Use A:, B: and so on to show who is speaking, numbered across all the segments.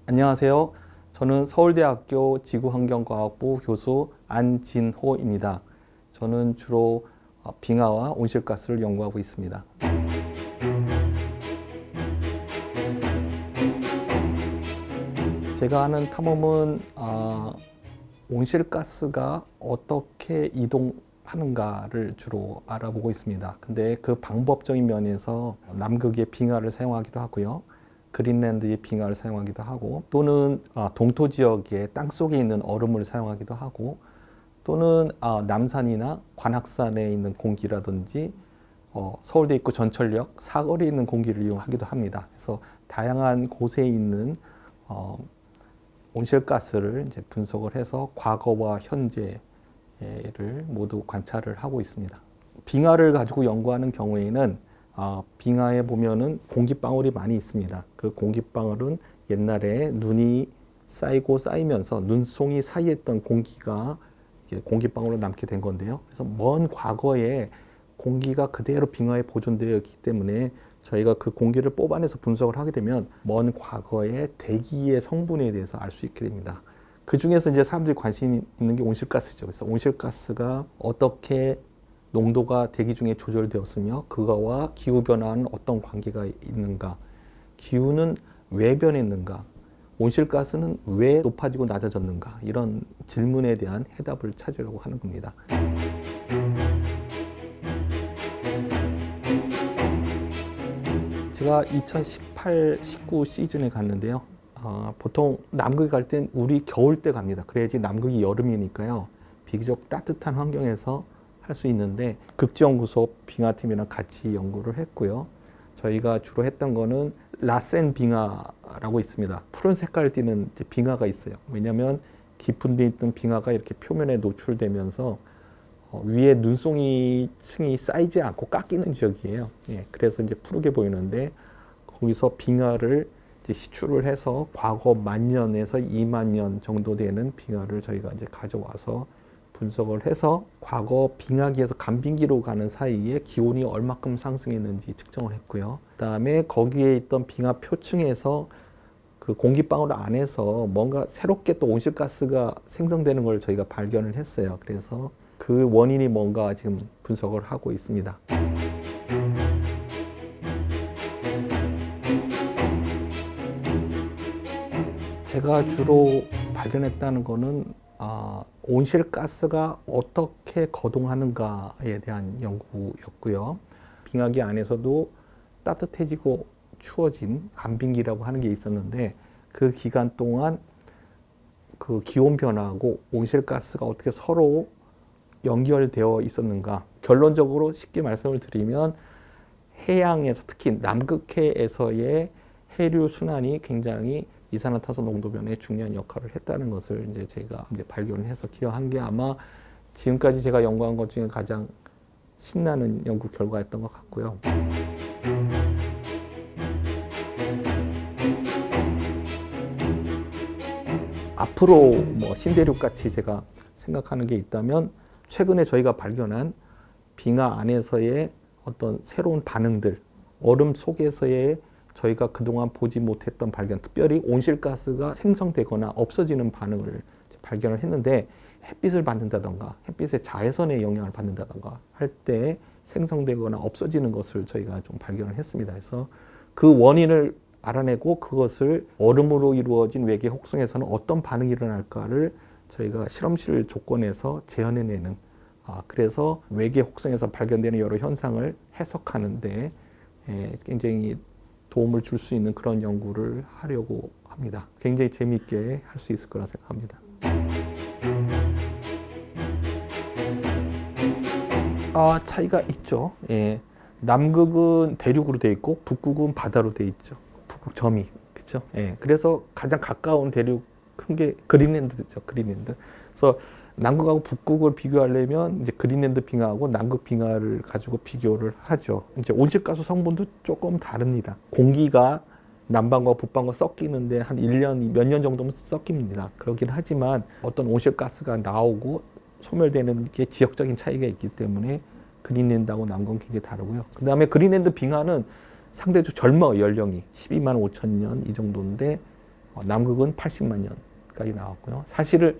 A: 안녕하세요. 저는 서울대학교 지구환경과학부 교수 안진호입니다. 저는 주로 빙하와 온실가스를 연구하고 있습니다. 제가 하는 탐험은 온실가스가 어떻게 이동하는가를 주로 알아보고 있습니다. 근데 그 방법적인 면에서 남극의 빙하를 사용하기도 하고요. 그린랜드의 빙하를 사용하기도 하고, 또는 동토 지역의 땅속에 있는 얼음을 사용하기도 하고, 또는 남산이나 관악산에 있는 공기라든지 서울대 입구 전철역 사거리에 있는 공기를 이용하기도 합니다. 그래서 다양한 곳에 있는 온실가스를 이제 분석을 해서 과거와 현재를 모두 관찰을 하고 있습니다. 빙하를 가지고 연구하는 경우에는 빙하에 보면은 공기방울이 많이 있습니다. 그 공기방울은 옛날에 눈이 쌓이고 쌓이면서 눈송이 사이에 있던 공기가 공기방울로 남게 된 건데요. 그래서 먼 과거에 공기가 그대로 빙하에 보존되어 있기 때문에 저희가 그 공기를 뽑아내서 분석을 하게 되면 먼 과거의 대기의 성분에 대해서 알 수 있게 됩니다. 그 중에서 이제 사람들이 관심 있는 게 온실가스죠. 그래서 온실가스가 어떻게 농도가 대기 중에 조절되었으며 그거와 기후변화는 어떤 관계가 있는가, 기후는 왜 변했는가, 온실가스는 왜 높아지고 낮아졌는가, 이런 질문에 대한 해답을 찾으려고 하는 겁니다. 제가 2018-19 시즌에 갔는데요. 보통 남극에 갈 땐 우리 겨울 때 갑니다. 그래야지 남극이 여름이니까요. 비교적 따뜻한 환경에서 할 수 있는데, 극지연구소 빙하팀이랑 같이 연구를 했고요. 저희가 주로 했던 거는 라센 빙하라고 있습니다. 푸른 색깔을 띠는 빙하가 있어요. 왜냐하면 깊은 데 있던 빙하가 이렇게 표면에 노출되면서 위에 눈송이 층이 쌓이지 않고 깎이는 지역이에요. 그래서 이제 푸르게 보이는데, 거기서 빙하를 이제 시추를 해서 과거 10,000년에서 20,000년 정도 되는 빙하를 저희가 이제 가져와서 분석을 해서 과거 빙하기에서 간빙기로 가는 사이에 기온이 얼마큼 상승했는지 측정을 했고요. 그다음에 거기에 있던 빙하 표층에서 그 공기방울 안에서 뭔가 새롭게 또 온실가스가 생성되는 걸 저희가 발견을 했어요. 그래서 그 원인이 뭔가 지금 분석을 하고 있습니다. 제가 주로 발견했다는 거는 온실가스가 어떻게 거동하는가에 대한 연구였고요. 빙하기 안에서도 따뜻해지고 추워진 간빙기라고 하는 게 있었는데, 그 기간 동안 그 기온 변화하고 온실가스가 어떻게 서로 연결되어 있었는가. 결론적으로 쉽게 말씀을 드리면 해양에서, 특히 남극해에서의 해류 순환이 굉장히 이산화탄소 농도 변화에 중요한 역할을 했다는 것을 이제 제가 이제 발견해서 기여한 게 아마 지금까지 제가 연구한 것 중에 가장 신나는 연구 결과였던 것 같고요. 앞으로 뭐 신대륙 같이 제가 생각하는 게 있다면, 최근에 저희가 발견한 빙하 안에서의 어떤 새로운 반응들, 얼음 속에서의 저희가 그동안 보지 못했던 발견, 특별히 온실가스가 생성되거나 없어지는 반응을 발견을 했는데, 햇빛을 받는다던가 햇빛의 자외선의 영향을 받는다던가 할 때 생성되거나 없어지는 것을 저희가 좀 발견을 했습니다. 그래서 그 원인을 알아내고 그것을 얼음으로 이루어진 외계 혹성에서는 어떤 반응이 일어날까를 저희가 실험실 조건에서 재현해내는, 그래서 외계 혹성에서 발견되는 여러 현상을 해석하는 데 굉장히 도움을 줄 수 있는 그런 연구를 하려고 합니다. 굉장히 재미있게 할 수 있을 거라 생각합니다. 차이가 있죠. 남극은 대륙으로 돼 있고 북극은 바다로 돼 있죠. 북극 점이, 그렇죠. 그래서 가장 가까운 대륙 큰 게 그린랜드죠. 그린랜드. 그래서 남극하고 북극을 비교하려면 이제 그린랜드 빙하하고 남극 빙하를 가지고 비교를 하죠. 이제 온실가스 성분도 조금 다릅니다. 공기가 남반과 북반과 섞이는데 한 1년, 몇 년 정도면 섞입니다. 그러긴 하지만 어떤 온실가스가 나오고 소멸되는 게 지역적인 차이가 있기 때문에 그린랜드하고 남극은 굉장히 다르고요. 그 다음에 그린랜드 빙하는 상대적으로 젊어, 연령이 12만 5천 년 이 정도인데 남극은 80만 년까지 나왔고요. 사실은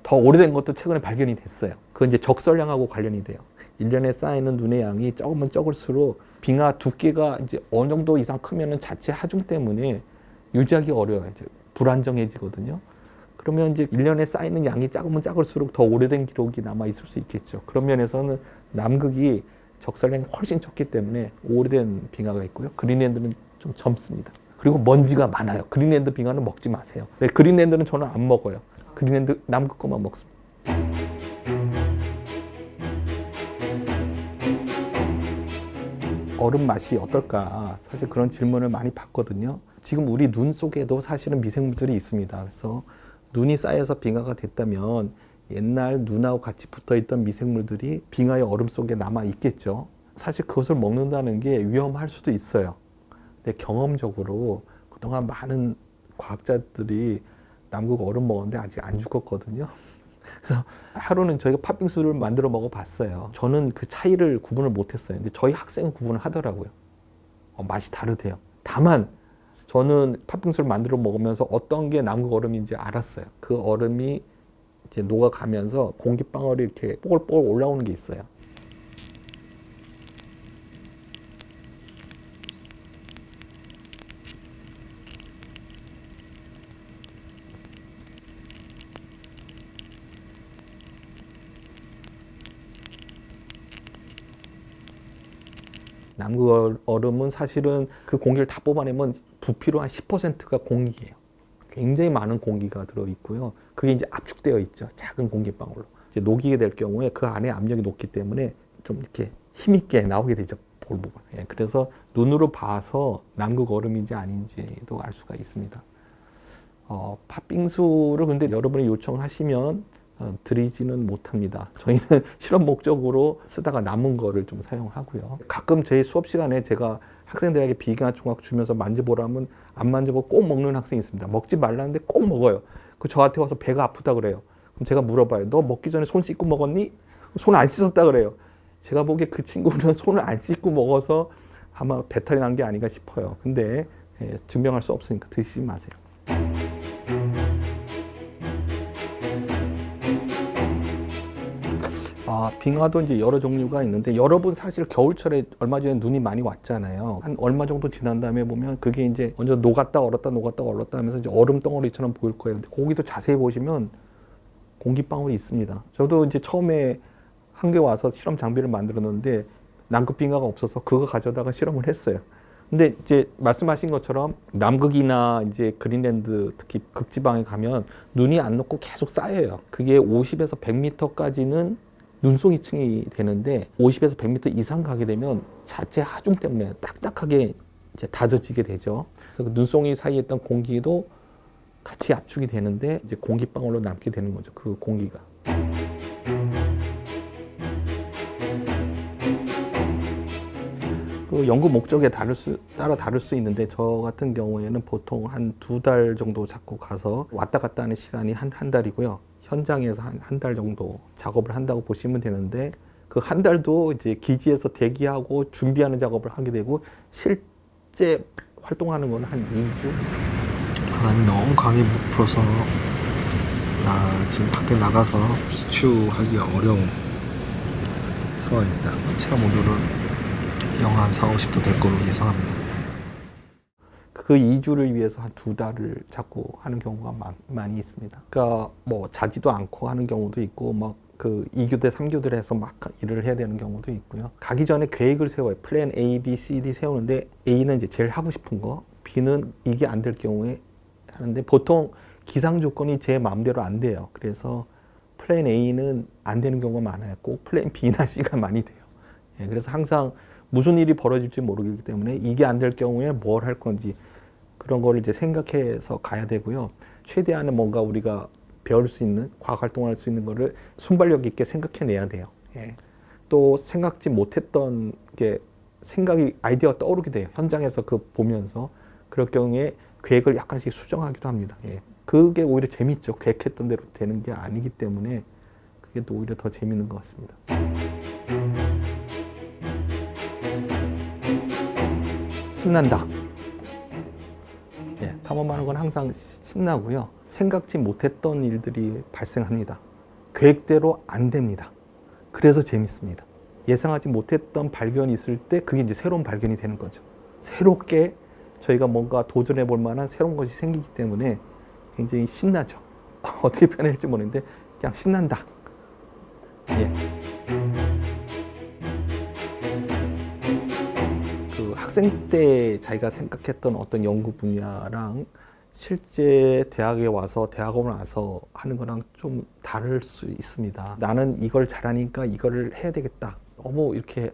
A: 더 오래된 것도 최근에 발견이 됐어요. 그건 이제 적설량하고 관련이 돼요. 1년에 쌓이는 눈의 양이 적으면 적을수록 빙하 두께가 이제 어느 정도 이상 크면은 자체 하중 때문에 유지하기 어려워요. 이제 불안정해지거든요. 그러면 이제 1년에 쌓이는 양이 작으면 작을수록 더 오래된 기록이 남아 있을 수 있겠죠. 그런 면에서는 남극이 적설량이 훨씬 적기 때문에 오래된 빙하가 있고요. 그린랜드는 좀 젊습니다. 그리고 먼지가 많아요. 그린랜드 빙하는 먹지 마세요. 네, 그린랜드는 저는 안 먹어요. 그린랜드 남극 것만 먹습니다. 얼음 맛이 어떨까? 사실 그런 질문을 많이 받거든요. 지금 우리 눈 속에도 사실은 미생물들이 있습니다. 그래서 눈이 쌓여서 빙하가 됐다면 옛날 눈하고 같이 붙어있던 미생물들이 빙하의 얼음 속에 남아 있겠죠. 사실 그것을 먹는다는 게 위험할 수도 있어요. 근데 경험적으로 그동안 많은 과학자들이 남극 얼음 먹었는데 아직 안 죽었거든요. 그래서 하루는 저희가 팥빙수를 만들어 먹어봤어요. 저는 그 차이를 구분을 못했어요. 근데 저희 학생은 구분을 하더라고요. 맛이 다르대요. 다만 저는 팥빙수를 만들어 먹으면서 어떤 게 남극 얼음인지 알았어요. 그 얼음이 이제 녹아가면서 공기방울이 이렇게 뽀글뽀글 올라오는 게 있어요. 남극 얼음은 사실은 그 공기를 다 뽑아내면 부피로 한 10%가 공기예요. 굉장히 많은 공기가 들어있고요. 그게 이제 압축되어 있죠. 작은 공기방울로. 이제 녹이게 될 경우에 그 안에 압력이 높기 때문에 좀 이렇게 힘있게 나오게 되죠. 볼보가. 예, 그래서 눈으로 봐서 남극 얼음인지 아닌지도 알 수가 있습니다. 팥빙수를 근데 여러분이 요청하시면 드리지는 못합니다. 저희는 실험 목적으로 쓰다가 남은 거를 좀 사용하고요. 가끔 제 수업 시간에 제가 학생들에게 비계나 총각 주면서 만져보라면 안 만져보고 꼭 먹는 학생이 있습니다. 먹지 말라는데 꼭 먹어요. 그 저한테 와서 배가 아프다 그래요. 그럼 제가 물어봐요. 너 먹기 전에 손 씻고 먹었니? 손 안 씻었다 그래요. 제가 보기에 그 친구는 손을 안 씻고 먹어서 아마 배탈이 난 게 아닌가 싶어요. 근데 증명할 수 없으니까 드시지 마세요. 빙하도 이제 여러 종류가 있는데 여러분 사실 겨울철에 얼마 전에 눈이 많이 왔잖아요. 한 얼마 정도 지난 다음에 보면 그게 이제 먼저 녹았다 얼었다 녹았다 얼었다 하면서 이제 얼음 덩어리처럼 보일 거예요. 근데 거기도 자세히 보시면 공기방울이 있습니다. 저도 이제 처음에 한국에 와서 실험 장비를 만들었는데 남극 빙하가 없어서 그거 가져다가 실험을 했어요. 근데 이제 말씀하신 것처럼 남극이나 이제 그린랜드 특히 극지방에 가면 눈이 안 녹고 계속 쌓여요. 그게 50에서 100m까지는 눈송이층이 되는데 50에서 100m 이상 가게 되면 자체 하중 때문에 딱딱하게 이제 다져지게 되죠. 그래서 그 눈송이 사이에 있던 공기도 같이 압축이 되는데 이제 공기방울로 남게 되는 거죠. 그 공기가. 그 연구 목적에 따라 다를 수 있는데 저 같은 경우에는 보통 한 2달 정도 잡고 가서 왔다 갔다 하는 시간이 한 달이고요. 현장에서 한 달 정도 작업을 한다고 보시면 되는데 그 한 달도 이제 기지에서 대기하고 준비하는 작업을 하게 되고 실제 활동하는 건 한 2주? 바람이 너무 강하게 불어서 지금 밖에 나가서 비추하기가 어려운 상황입니다. 체감 온도는 영하 한 4, 50도 될 걸로 예상합니다. 그 2주를 위해서 한 2달을 잡고 하는 경우가 많이 있습니다. 그러니까 뭐 자지도 않고 하는 경우도 있고 막 그 2교대, 3교대를 해서 막 일을 해야 되는 경우도 있고요. 가기 전에 계획을 세워요. 플랜 A, B, C, D 세우는데 A는 이제 제일 하고 싶은 거, B는 이게 안 될 경우에 하는데 보통 기상 조건이 제 마음대로 안 돼요. 그래서 플랜 A는 안 되는 경우가 많아요. 꼭 플랜 B나 C가 많이 돼요. 예, 그래서 항상 무슨 일이 벌어질지 모르기 때문에 이게 안 될 경우에 뭘 할 건지 그런 거를 이제 생각해서 가야 되고요. 최대한은 뭔가 우리가 배울 수 있는, 과학 활동할 수 있는 거를 순발력 있게 생각해내야 돼요. 예. 또 생각지 못했던 게 아이디어가 떠오르게 돼요. 현장에서 그 보면서. 그럴 경우에 계획을 약간씩 수정하기도 합니다. 예. 그게 오히려 재밌죠. 계획했던 대로 되는 게 아니기 때문에 그게 또 오히려 더 재밌는 것 같습니다. 신난다. 예. 탐험하는 건 항상 신나고요. 생각지 못했던 일들이 발생합니다. 계획대로 안 됩니다. 그래서 재밌습니다. 예상하지 못했던 발견이 있을 때 그게 이제 새로운 발견이 되는 거죠. 새롭게 저희가 뭔가 도전해 볼 만한 새로운 것이 생기기 때문에 굉장히 신나죠. 어떻게 표현할지 모르겠는데 그냥 신난다. 예. 그 학생 때 자기가 생각했던 어떤 연구 분야랑 실제 대학에 와서 대학원을 와서 하는 거랑 좀 다를 수 있습니다. 나는 이걸 잘하니까 이거를 해야 되겠다. 너무 이렇게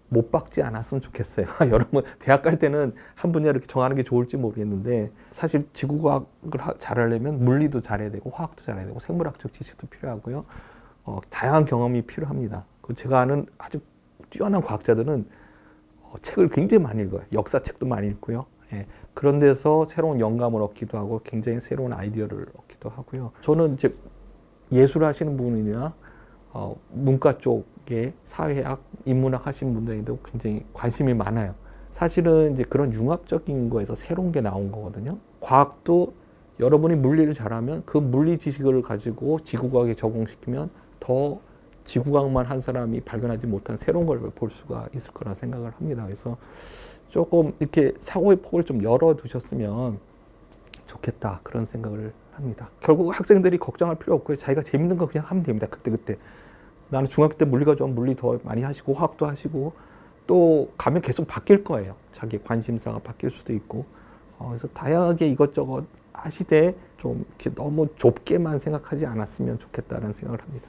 A: 못 박지 않았으면 좋겠어요. 여러분 대학 갈 때는 한 분야 이렇게 정하는 게 좋을지 모르겠는데 사실 지구과학을 잘하려면 물리도 잘해야 되고 화학도 잘해야 되고 생물학적 지식도 필요하고요. 다양한 경험이 필요합니다. 제가 아는 아주 뛰어난 과학자들은 책을 굉장히 많이 읽어요. 역사책도 많이 읽고요. 예, 그런 데서 새로운 영감을 얻기도 하고 굉장히 새로운 아이디어를 얻기도 하고요. 저는 이제 예술하시는 분이나 문과 쪽에 사회학, 인문학 하시는 분들에게도 굉장히 관심이 많아요. 사실은 이제 그런 융합적인 거에서 새로운 게 나온 거거든요. 과학도 여러분이 물리를 잘하면 그 물리 지식을 가지고 지구과학에 적용시키면 더 지구과학만 한 사람이 발견하지 못한 새로운 걸 볼 수가 있을 거라 생각을 합니다. 그래서 조금 이렇게 사고의 폭을 좀 열어두셨으면 좋겠다 그런 생각을 합니다. 결국 학생들이 걱정할 필요 없고요. 자기가 재밌는 거 그냥 하면 됩니다. 그때. 나는 중학교 때 물리가 좋으면 물리 더 많이 하시고 화학도 하시고 또 가면 계속 바뀔 거예요. 자기 관심사가 바뀔 수도 있고 그래서 다양하게 이것저것 하시되 좀 이렇게 너무 좁게만 생각하지 않았으면 좋겠다는 생각을 합니다.